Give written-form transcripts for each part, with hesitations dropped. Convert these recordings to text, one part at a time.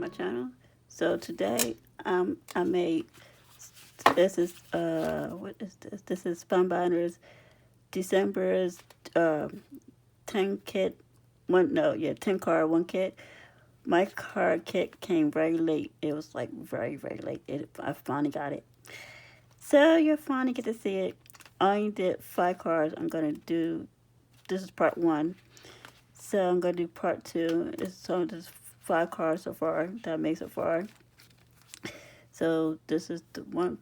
my channel. So today I made, this is what is this? This is Spellbinders December's 10 kit, 10 card, 1 kit. My card kit came very late. It was like very late. I finally got it. So you'll finally get to see it. I only did 5 cards. I'm gonna do, this is part 1. So I'm gonna do part 2. There's 5 cards so far that I made so far. So this is the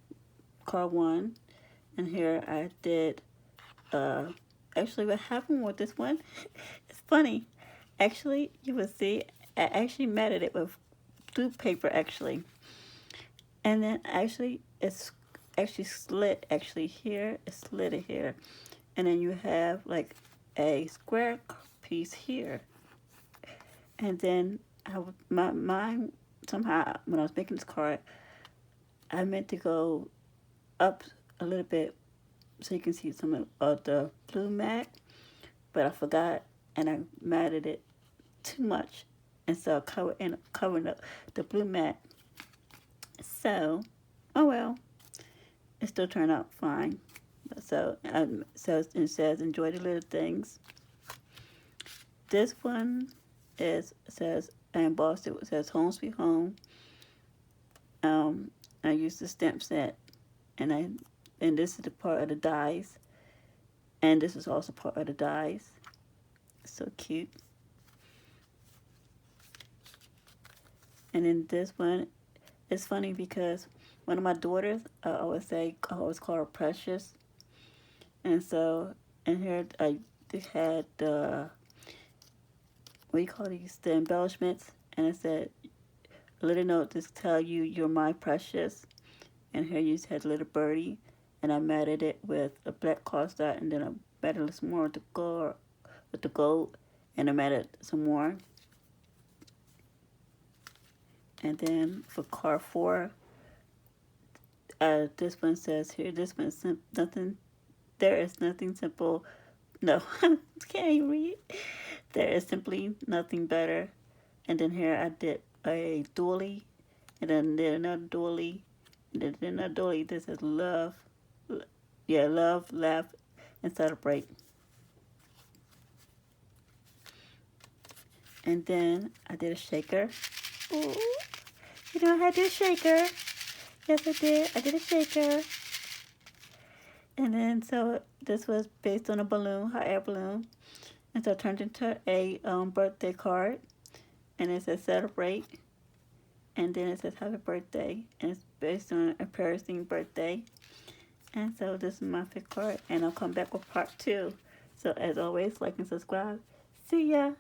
card 1, and here I did. Actually, what happened with this one? It's funny. Actually, you will see. I actually matted it with blue paper actually, and then actually it's actually slit actually here. It's slid it here, and then you have like a square piece here, and then mine somehow when I was making this card, I meant to go up a little bit so you can see some of the blue mat, but I forgot and I matted it too much, and so covering up the blue mat. So, oh well, it still turned out fine. So it says enjoy the little things. This one says I embossed it. It says Home Sweet Home. I used the stamp set, and this is the part of the dies, and this is also part of the dies. So cute. And then this one, it's funny because one of my daughters, I always call her Precious, and so in here I had the, what do you call these, the embellishments, and it said a little note to tell you you're my precious. And here you had a little birdie, and I matted it with a black cardstock, and then I matted some more with the gold, and I matted some more. And then for card 4, this one says here, this one nothing. There is nothing simple. No, can't even read. There is simply nothing better. And then here I did a doily, and then another doily, and then another doily. This is love, love, laugh, and celebrate. And then I did a shaker. Ooh, you know I had to do a shaker. Yes, I did. I did a shaker. And then so this was based on a balloon, hot air balloon, and so it turned into a birthday card. And it says celebrate, and then it says happy birthday, and it's based on a Paris-themed birthday. And so this is my 5th card, and I'll come back with part 2. So as always, like and subscribe. See ya.